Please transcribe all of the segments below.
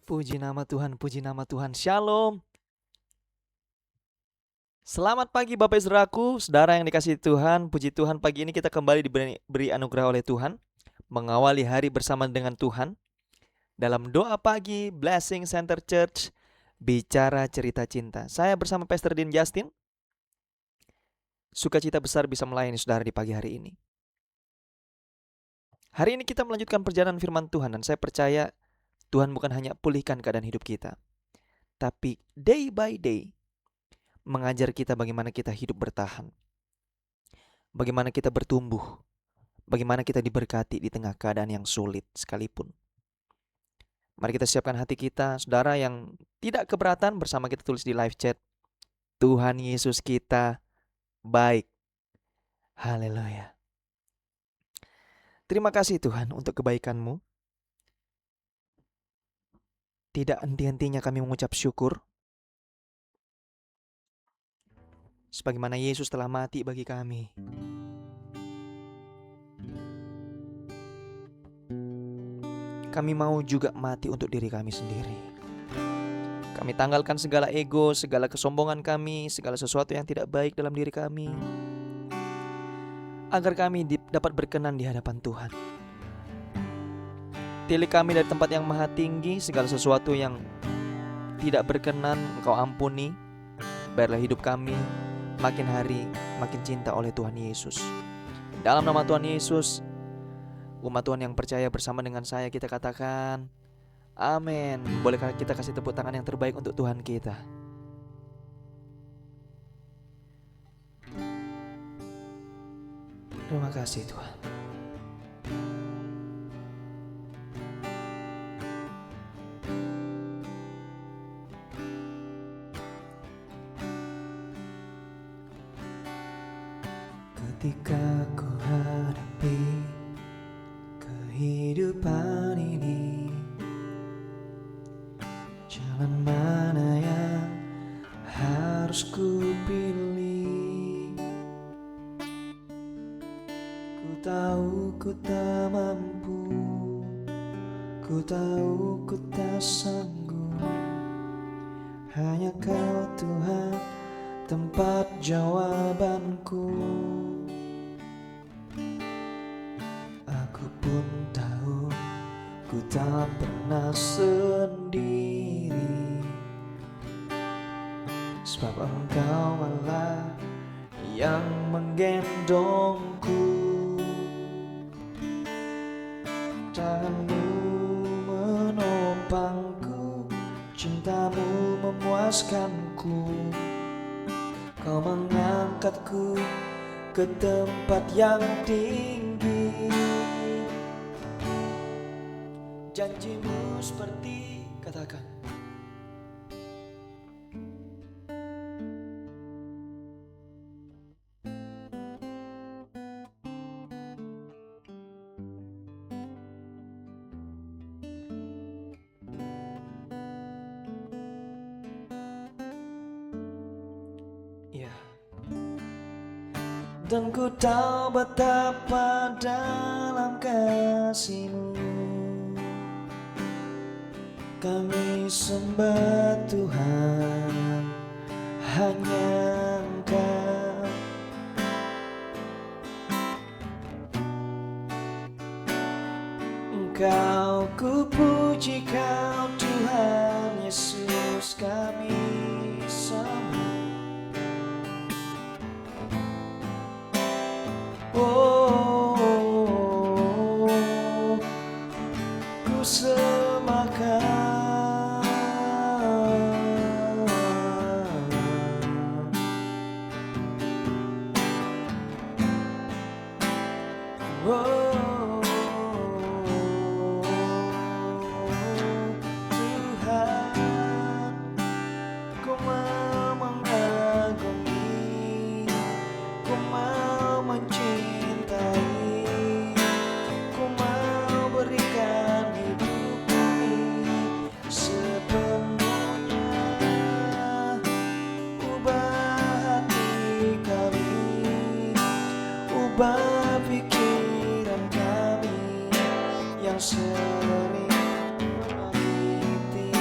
Puji nama Tuhan, puji nama Tuhan. Shalom. Selamat pagi Bapak Ibu Saudaraku, saudara yang dikasihi Tuhan. Puji Tuhan, pagi ini kita kembali diberi anugerah oleh Tuhan, mengawali hari bersama dengan Tuhan. Dalam doa pagi, Blessing Center Church, bicara cerita cinta. Saya bersama Pastor Dean Justin. Sukacita besar bisa melayani saudara di pagi hari ini. Hari ini kita melanjutkan perjalanan firman Tuhan, dan saya percaya Tuhan bukan hanya pulihkan keadaan hidup kita, tapi day by day mengajar kita bagaimana kita hidup bertahan, bagaimana kita bertumbuh, bagaimana kita diberkati di tengah keadaan yang sulit sekalipun. Mari kita siapkan hati kita, saudara yang tidak keberatan, bersama kita tulis di live chat, Tuhan Yesus kita baik. Haleluya. Terima kasih Tuhan untuk kebaikan-Mu. Tidak henti-hentinya kami mengucap syukur, sebagaimana Yesus telah mati bagi kami. Kami mau juga mati untuk diri kami sendiri. Kami tanggalkan segala ego, segala kesombongan kami, segala sesuatu yang tidak baik dalam diri kami, agar kami dapat berkenan di hadapan Tuhan. Tilik kami dari tempat yang maha tinggi, segala sesuatu yang tidak berkenan Engkau ampuni. Biarlah hidup kami makin hari makin cinta oleh Tuhan Yesus. Dalam nama Tuhan Yesus, umat Tuhan yang percaya bersama dengan saya kita katakan amin. Bolehkah kita kasih tepuk tangan yang terbaik untuk Tuhan kita? Terima kasih Tuhan. Ketika ku hadapi kehidupan ini, jalan mana yang harus ku pilih? Ku tahu ku tak mampu, ku tahu ku tak sanggup. Hanya Kau Tuhan tempat jawabanku. Aku pun tahu ku tak pernah sendiri, sebab Engkau Allah yang menggendongku. Tangan-Mu menopangku, cinta-Mu memuaskanku. Kau mengangkatku ke tempat yang tinggi. Janji-Mu seperti, katakan, ya. Dan ku tahu betapa dalam kasih-Mu. Kami sembah Tuhan, hanya Engkau. Engkau ku puji, Kau Tuhan Yesus kami sembah. Oh, ku sembahkan. Oh, Tuhan, ku mau mengagumi, ku mau mencintai, ku mau berikan hidup ini sepenuhnya. Ubah hati kami, ubah pikiran kami yang sering menyakiti.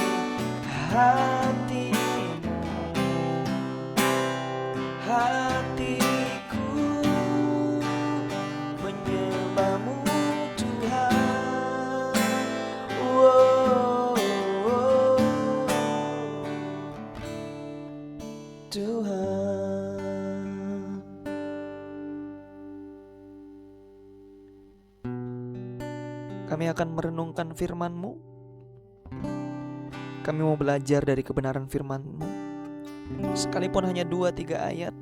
hatiku menyembah-Mu Tuhan. Wow, Tuhan. Kami akan merenungkan firman-Mu. Kami mau belajar dari kebenaran firman-Mu. Sekalipun hanya 2-3 ayat,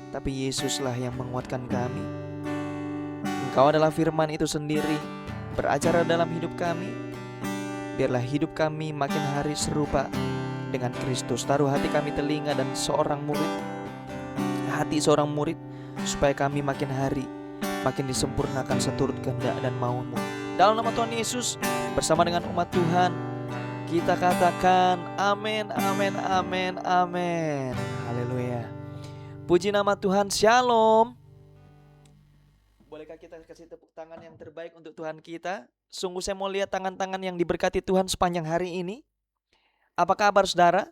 tapi Yesuslah yang menguatkan kami. Engkau adalah firman itu sendiri, beracara dalam hidup kami. Biarlah hidup kami makin hari serupa dengan Kristus. Taruh hati kami telinga dan hati seorang murid, supaya kami makin hari makin disempurnakan seturut kehendak dan mau-Mu. Dalam nama Tuhan Yesus, bersama dengan umat Tuhan, kita katakan amin, amin, amin, amin. Haleluya. Puji nama Tuhan. Shalom. Bolehkah kita kasih tepuk tangan yang terbaik untuk Tuhan kita? Sungguh saya mau lihat tangan-tangan yang diberkati Tuhan sepanjang hari ini. Apa kabar saudara?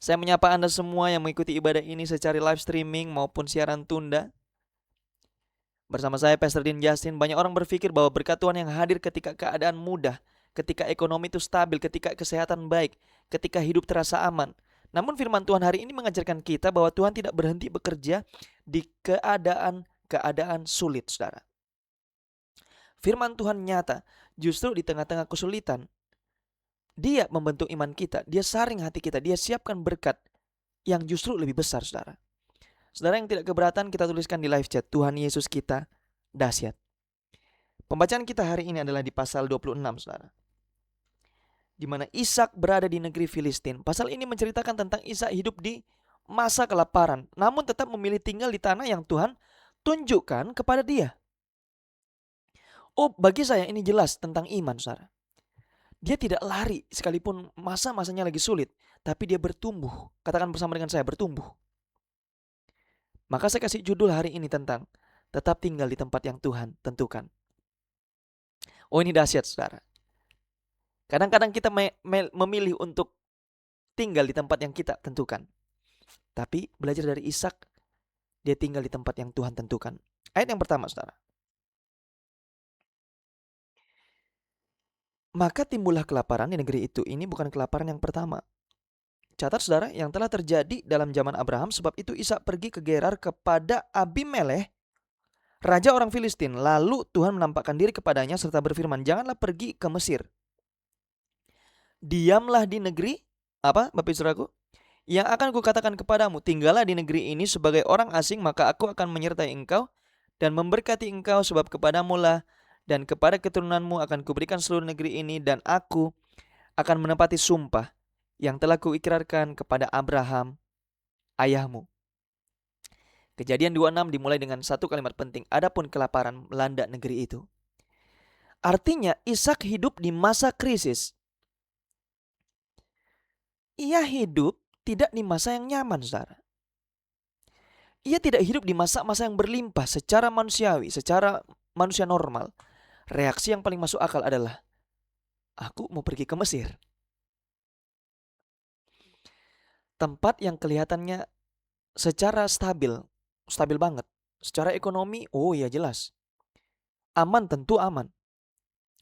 Saya menyapa Anda semua yang mengikuti ibadah ini secara live streaming maupun siaran tunda. Bersama saya Pastor Dean Justin. Banyak orang berpikir bahwa berkat Tuhan yang hadir ketika keadaan mudah, ketika ekonomi itu stabil, ketika kesehatan baik, ketika hidup terasa aman. Namun firman Tuhan hari ini mengajarkan kita bahwa Tuhan tidak berhenti bekerja di keadaan sulit, saudara. Firman Tuhan nyata, justru di tengah-tengah kesulitan, Dia membentuk iman kita, Dia saring hati kita, Dia siapkan berkat yang justru lebih besar, saudara. Saudara yang tidak keberatan, kita tuliskan di live chat, Tuhan Yesus kita dahsyat. Pembacaan kita hari ini adalah di pasal 26, saudara, di mana Ishak berada di negeri Filistin. Pasal ini menceritakan tentang Ishak hidup di masa kelaparan, namun tetap memilih tinggal di tanah yang Tuhan tunjukkan kepada dia. Oh, bagi saya ini jelas tentang iman, saudara. Dia tidak lari sekalipun masa-masanya lagi sulit, tapi dia bertumbuh. Katakan bersama dengan saya, bertumbuh. Maka saya kasih judul hari ini tentang tetap tinggal di tempat yang Tuhan tentukan. Oh, ini dahsyat, saudara. Kadang-kadang kita memilih untuk tinggal di tempat yang kita tentukan. Tapi belajar dari Ishak, dia tinggal di tempat yang Tuhan tentukan. Ayat yang pertama, saudara. Maka timbullah kelaparan di negeri itu. Ini bukan kelaparan yang pertama. Catat, saudara, yang telah terjadi dalam zaman Abraham. Sebab itu Ishak pergi ke Gerar kepada Abimelekh, raja orang Filistin. Lalu Tuhan menampakkan diri kepadanya serta berfirman, janganlah pergi ke Mesir. Diamlah di negeri, apa Bapak Saudaraku? Yang akan kukatakan kepadamu, tinggallah di negeri ini sebagai orang asing, maka aku akan menyertai engkau dan memberkati engkau, sebab kepadamu lah dan kepada keturunanmu akan kuberikan seluruh negeri ini, dan aku akan menepati sumpah yang telah kuikrarkan kepada Abraham ayahmu. Kejadian 26 dimulai dengan satu kalimat penting, adapun kelaparan melanda negeri itu. Artinya Ishak hidup di masa krisis. Ia hidup tidak di masa yang nyaman, saudara. Ia tidak hidup di masa-masa yang berlimpah secara manusiawi, secara manusia normal. Reaksi yang paling masuk akal adalah, aku mau pergi ke Mesir. Tempat yang kelihatannya secara stabil banget. Secara ekonomi, oh iya jelas. Aman, tentu aman.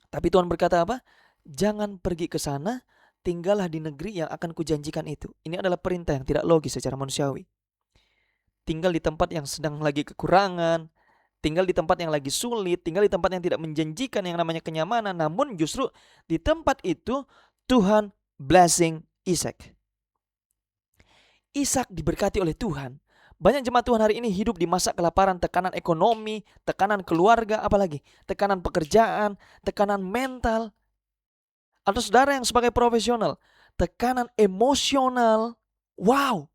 Tapi Tuhan berkata apa? Jangan pergi ke sana, tinggallah di negeri yang akan kujanjikan itu. Ini adalah perintah yang tidak logis secara manusiawi. Tinggal di tempat yang sedang lagi kekurangan, tinggal di tempat yang lagi sulit, tinggal di tempat yang tidak menjanjikan yang namanya kenyamanan. Namun justru di tempat itu Tuhan blessing Ishak. Ishak diberkati oleh Tuhan. Banyak jemaat Tuhan hari ini hidup di masa kelaparan, tekanan ekonomi, tekanan keluarga, apalagi tekanan pekerjaan, tekanan mental. Atau saudara yang sebagai profesional, tekanan emosional. Wow.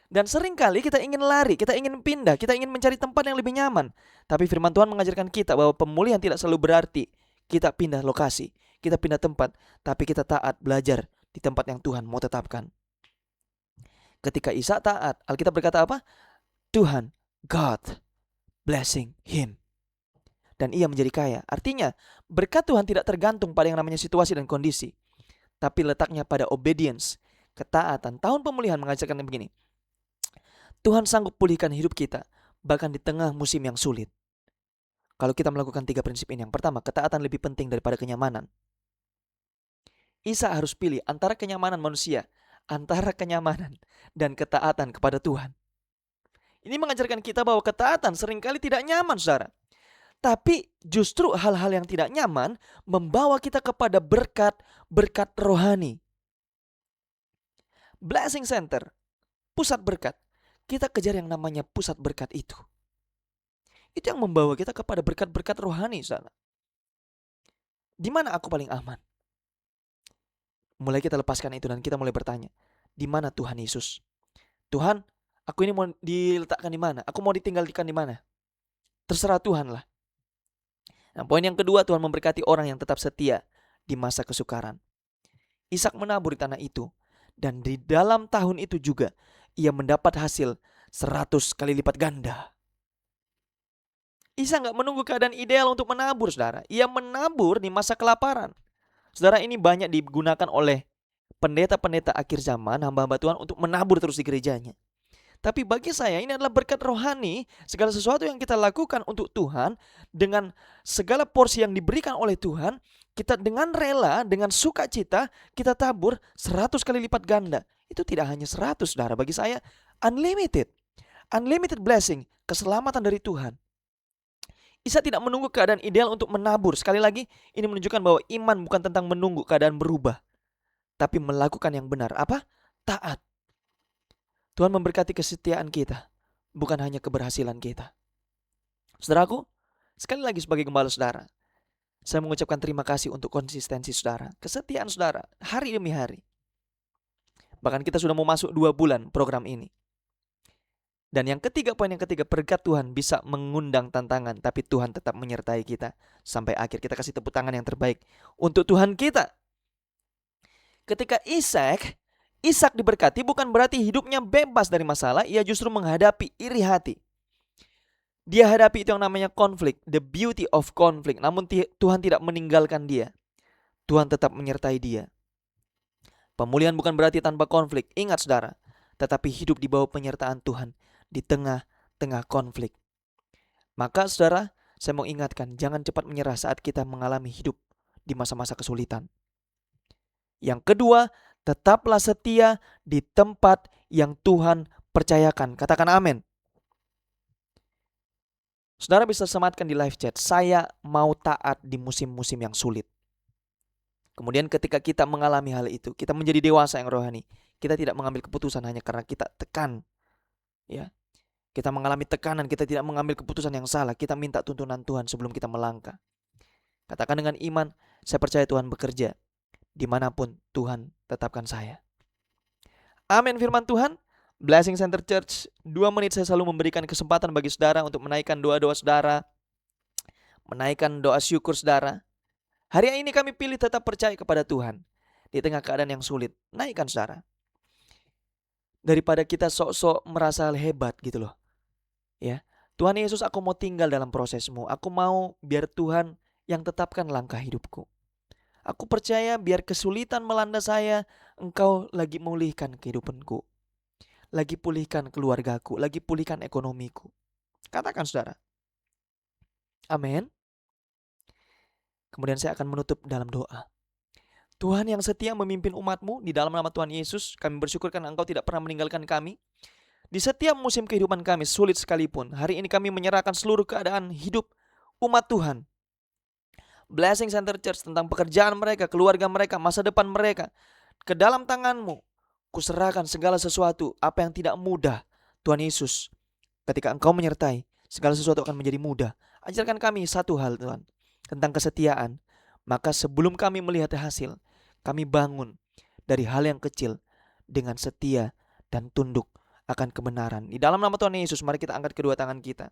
Dan seringkali kita ingin lari, kita ingin pindah, kita ingin mencari tempat yang lebih nyaman. Tapi firman Tuhan mengajarkan kita bahwa pemulihan tidak selalu berarti kita pindah lokasi, kita pindah tempat, tapi kita taat belajar di tempat yang Tuhan mau tetapkan. Ketika Ishak taat, Alkitab berkata apa? Tuhan, God blessing him. Dan ia menjadi kaya. Artinya berkat Tuhan tidak tergantung pada yang namanya situasi dan kondisi, tapi letaknya pada obedience, ketaatan. Tahun pemulihan mengajarkan begini. Tuhan sanggup pulihkan hidup kita, bahkan di tengah musim yang sulit. Kalau kita melakukan 3 prinsip ini, yang pertama, ketaatan lebih penting daripada kenyamanan. Ishak harus pilih antara kenyamanan manusia, antara kenyamanan dan ketaatan kepada Tuhan. Ini mengajarkan kita bahwa ketaatan seringkali tidak nyaman, saudara. Tapi justru hal-hal yang tidak nyaman membawa kita kepada berkat rohani. Blessing Center, pusat berkat. Kita kejar yang namanya pusat berkat itu. Itu yang membawa kita kepada berkat-berkat rohani, saudara. Di mana aku paling aman? Mulai kita lepaskan itu dan kita mulai bertanya, di mana Tuhan Yesus? Tuhan, aku ini mau diletakkan di mana? Aku mau ditinggalkan di mana? Terserah Tuhan lah. Nah, poin yang kedua, Tuhan memberkati orang yang tetap setia di masa kesukaran. Ishak menabur di tanah itu, dan di dalam tahun itu juga ia mendapat hasil 100 kali lipat ganda. Ishak gak menunggu keadaan ideal untuk menabur, saudara. Ia menabur di masa kelaparan. Saudara, ini banyak digunakan oleh pendeta-pendeta akhir zaman, hamba-hamba Tuhan untuk menabur terus di gerejanya. Tapi bagi saya ini adalah berkat rohani. Segala sesuatu yang kita lakukan untuk Tuhan, dengan segala porsi yang diberikan oleh Tuhan, kita dengan rela, dengan sukacita, kita tabur 100 kali lipat ganda. Itu tidak hanya 100, saudara. Bagi saya unlimited. Unlimited blessing, keselamatan dari Tuhan. Ishak tidak menunggu keadaan ideal untuk menabur. Sekali lagi, ini menunjukkan bahwa iman bukan tentang menunggu keadaan berubah, tapi melakukan yang benar. Apa? Taat. Tuhan memberkati kesetiaan kita, bukan hanya keberhasilan kita. Saudaraku, sekali lagi sebagai gembala saudara, saya mengucapkan terima kasih untuk konsistensi saudara, kesetiaan saudara, hari demi hari. Bahkan kita sudah mau masuk 2 bulan program ini. Dan yang ketiga, poin yang ketiga, berkat Tuhan bisa mengundang tantangan, tapi Tuhan tetap menyertai kita sampai akhir. Kita kasih tepuk tangan yang terbaik untuk Tuhan kita. Ketika Ishak diberkati, bukan berarti hidupnya bebas dari masalah. Ia justru menghadapi iri hati. Dia hadapi itu yang namanya konflik, the beauty of conflict. Namun Tuhan tidak meninggalkan dia. Tuhan tetap menyertai dia. Pemulihan bukan berarti tanpa konflik. Ingat saudara, tetapi hidup di bawah penyertaan Tuhan di tengah-tengah konflik. Maka saudara, saya mau ingatkan, jangan cepat menyerah saat kita mengalami hidup di masa-masa kesulitan. Yang kedua, tetaplah setia di tempat yang Tuhan percayakan. Katakan amin. Saudara bisa sematkan di live chat, saya mau taat di musim-musim yang sulit. Kemudian ketika kita mengalami hal itu, kita menjadi dewasa yang rohani. Kita tidak mengambil keputusan hanya karena kita tekan. Ya, kita mengalami tekanan, kita tidak mengambil keputusan yang salah. Kita minta tuntunan Tuhan sebelum kita melangkah. Katakan dengan iman, saya percaya Tuhan bekerja. Dimanapun Tuhan tetapkan saya. Amin firman Tuhan. Blessing Center Church, 2 menit saya selalu memberikan kesempatan bagi saudara untuk menaikkan doa-doa saudara, menaikkan doa syukur saudara. Hari ini kami pilih tetap percaya kepada Tuhan di tengah keadaan yang sulit. Naikkan saudara. Daripada kita sok-sok merasa hebat gitu loh. Ya, Tuhan Yesus, aku mau tinggal dalam prosesmu. Aku mau biar Tuhan yang tetapkan langkah hidupku. Aku percaya biar kesulitan melanda saya, Engkau lagi memulihkan kehidupanku. Lagi pulihkan keluargaku, lagi pulihkan ekonomiku. Katakan saudara. Amin. Kemudian saya akan menutup dalam doa. Tuhan yang setia memimpin umat-Mu, di dalam nama Tuhan Yesus, kami bersyukur karena Engkau tidak pernah meninggalkan kami. Di setiap musim kehidupan kami, sulit sekalipun, hari ini kami menyerahkan seluruh keadaan hidup umat Tuhan. Blessing Center Church, tentang pekerjaan mereka, keluarga mereka, masa depan mereka, ke dalam tangan-Mu. Kuserahkan segala sesuatu, apa yang tidak mudah. Tuhan Yesus, ketika Engkau menyertai, segala sesuatu akan menjadi mudah. Ajarkan kami satu hal Tuhan, tentang kesetiaan. Maka sebelum kami melihat hasil, kami bangun dari hal yang kecil dengan setia dan tunduk akan kebenaran. Di dalam nama Tuhan Yesus, mari kita angkat kedua tangan kita.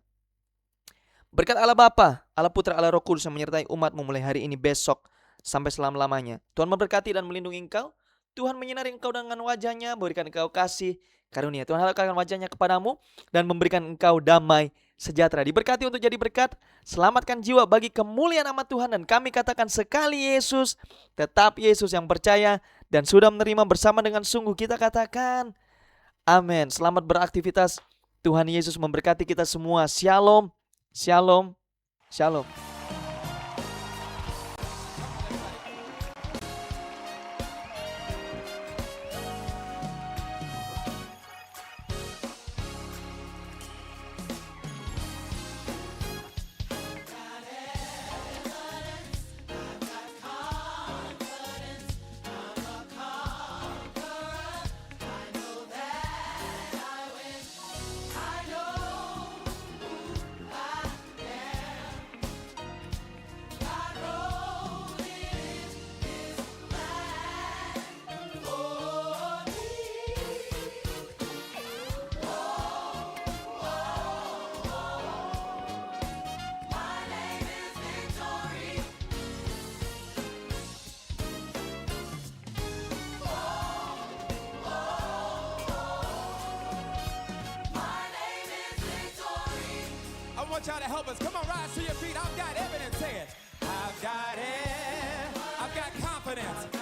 Berkat Allah Bapa, Allah Putra, Allah Roh Kudus yang menyertai umat-Mu mulai hari ini, besok, sampai selama-lamanya. Tuhan memberkati dan melindungi engkau. Tuhan menyinari engkau dengan wajah-Nya, berikan engkau kasih karunia. Tuhan halaukan wajah-Nya kepadamu dan memberikan engkau damai sejahtera. Diberkati untuk jadi berkat, selamatkan jiwa bagi kemuliaan nama Tuhan. Dan kami katakan sekali Yesus, tetap Yesus yang percaya dan sudah menerima bersama dengan sungguh. Kita katakan amin. Selamat beraktivitas Tuhan Yesus memberkati kita semua. Shalom, shalom, shalom. I want y'all to help us. Come on, rise to your feet. I've got evidence. Say it. I've got it. I've got confidence.